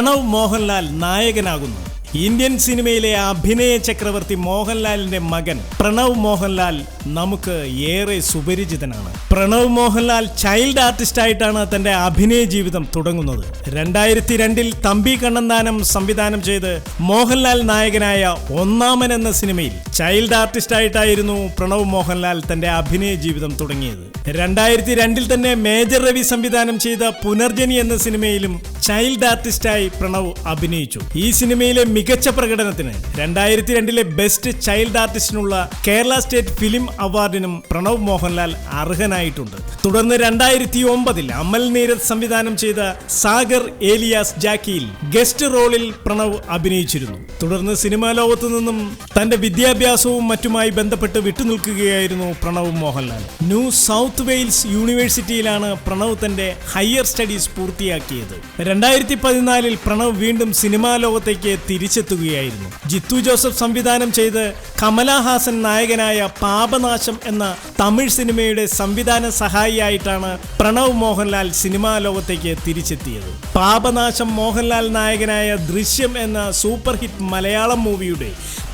Pranav Mohanlal നായകനാകുന്നു. Indian സിനിമയിലെ അഭിനയ ചക്രവർത്തി മോഹൻലാലിന്റെ മകൻ പ്രണവ് മോഹൻലാൽ നമുക്ക് ഏറെ സുപരിചിതനാണ്. പ്രണവ് മോഹൻലാൽ ചൈൽഡ് ആർട്ടിസ്റ്റ് ആയിട്ടാണ് തന്റെ അഭിനയ ജീവിതം തുടങ്ങുന്നത്. 2002 തമ്പി കണ്ണന്താനം സംവിധാനം ചെയ്ത് മോഹൻലാൽ നായകനായ ഒന്നാമൻ എന്ന സിനിമയിൽ ചൈൽഡ് ആർട്ടിസ്റ്റ് ആയിട്ടായിരുന്നു പ്രണവ് മോഹൻലാൽ തന്റെ അഭിനയ ജീവിതം തുടങ്ങിയത്. 2002 തന്നെ മേജർ രവി സംവിധാനം ചെയ്ത പുനർജനി എന്ന സിനിമയിലും ചൈൽഡ് ആർട്ടിസ്റ്റായി പ്രണവ് അഭിനയിച്ചു. ഈ സിനിമയിലെ മികച്ച പ്രകടനത്തിന് 2002 ബെസ്റ്റ് ചൈൽഡ് ആർട്ടിസ്റ്റിനുള്ള കേരള സ്റ്റേറ്റ് ഫിലിം അവാർഡിനും പ്രണവ് മോഹൻലാൽ അർഹനായിട്ടുണ്ട്. തുടർന്ന് 2009 അമൽ നീരദ് സംവിധാനം ചെയ്ത സാഗർ ഏലിയാസ് ജാക്കിയിൽ ഗസ്റ്റ് റോളിൽ പ്രണവ് അഭിനയിച്ചിരുന്നു. തുടർന്ന് സിനിമാ ലോകത്തു നിന്നും തന്റെ വിദ്യാഭ്യാസവും മറ്റുമായി ബന്ധപ്പെട്ട് വിട്ടുനിൽക്കുകയായിരുന്നു Pranav Mohanlal. New South Wales യൂണിവേഴ്സിറ്റിയിലാണ് പ്രണവ് തന്റെ ഹയർ സ്റ്റഡീസ് പൂർത്തിയാക്കിയത്. 2014 പ്രണവ് വീണ്ടും സിനിമാ ലോകത്തേക്ക് തിരിച്ചെത്തുകയായിരുന്നു. ജിത്തു ജോസഫ് സംവിധാനം ചെയ്ത് കമലഹാസൻ നായകനായ പാപനാശം എന്ന തമിഴ് സിനിമയുടെ സംവിധാന സഹായിയായിട്ടാണ് പ്രണവ് മോഹൻലാൽ സിനിമാ ലോകത്തേക്ക് തിരിച്ചെത്തിയത്. പാപനാശം മോഹൻലാൽ നായകനായ ദൃശ്യം എന്ന സൂപ്പർ ഹിറ്റ് മലയാളം മൂവിയുടെ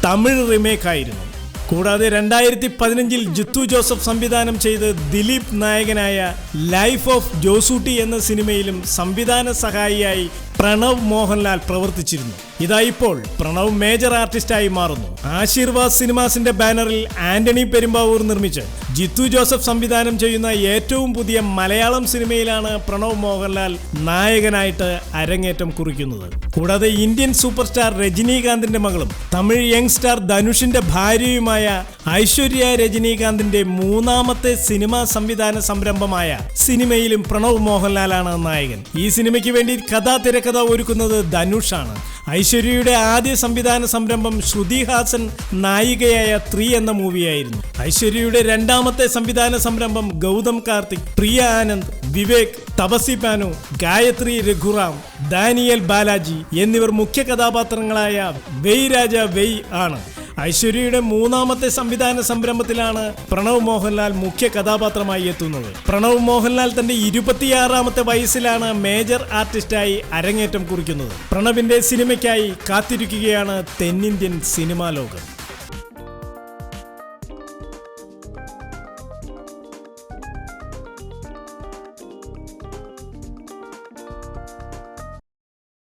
തമിഴ് റീമേക്ക് ആയിരുന്നു. കൂടാതെ 2015 ജിത്തു ജോസഫ് സംവിധാനം ചെയ്ത് ദിലീപ് നായകനായ ലൈഫ് ഓഫ് ജോസൂട്ടി എന്ന സിനിമയിലും സംവിധാന സഹായിയായി പ്രണവ് മോഹൻലാൽ പ്രവർത്തിച്ചിരുന്നു. ഇതാ ഇപ്പോൾ പ്രണവ് മേജർ ആർട്ടിസ്റ്റായി മാറുന്നു. ആശീർവാദ് സിനിമാസിന്റെ ബാനറിൽ ആന്റണി പെരുമ്പാവൂർ നിർമ്മിച്ച് ജിത്തു ജോസഫ് സംവിധാനം ചെയ്യുന്ന ഏറ്റവും പുതിയ മലയാളം സിനിമയിലാണ് പ്രണവ് മോഹൻലാൽ നായകനായിട്ട് അരങ്ങേറ്റം കുറിക്കുന്നത്. കൂടാതെ ഇന്ത്യൻ സൂപ്പർ സ്റ്റാർ രജനീകാന്തിന്റെ മകളും തമിഴ് യങ് സ്റ്റാർ ധനുഷിന്റെ ഭാര്യയുമായ ഐശ്വര്യ രജനീകാന്തിന്റെ മൂന്നാമത്തെ സിനിമാ സംവിധാന സംരംഭമായ സിനിമയിലും പ്രണവ് മോഹൻലാലാണ് നായകൻ. ഈ സിനിമയ്ക്ക് വേണ്ടി തിരക്കഥ ഒരുക്കുന്നത് ധനുഷാണ്. ഐശ്വര്യയുടെ ആദ്യ സംവിധാന സംരംഭം ശ്രുതി ഹാസൻ നായികയായ 3 എന്ന മൂവിയായിരുന്നു. ഐശ്വര്യയുടെ രണ്ടാമത്തെ സംവിധാന സംരംഭം ഗൗതം കാർത്തിക്, പ്രിയ ആനന്ദ്, വിവേക്, തപസി പാനു, ഗായത്രി രഘുറാം, ദാനിയൽ ബാലാജി എന്നിവർ മുഖ്യ കഥാപാത്രങ്ങളായ വെയ് രാജ വെയ് ആണ്. ഐശ്വര്യയുടെ മൂന്നാമത്തെ സംവിധാന സംരംഭത്തിലാണ് പ്രണവ് മോഹൻലാൽ മുഖ്യ കഥാപാത്രമായി എത്തുന്നത്. പ്രണവ് മോഹൻലാൽ തന്റെ 26ാമത്തെ വയസ്സിലാണ് മേജർ ആർട്ടിസ്റ്റായി അരങ്ങേറ്റം കുറിക്കുന്നത്. പ്രണവിന്റെ സിനിമയ്ക്കായി കാത്തിരിക്കുകയാണ് തെന്നിന്ത്യൻ സിനിമാ ലോകം.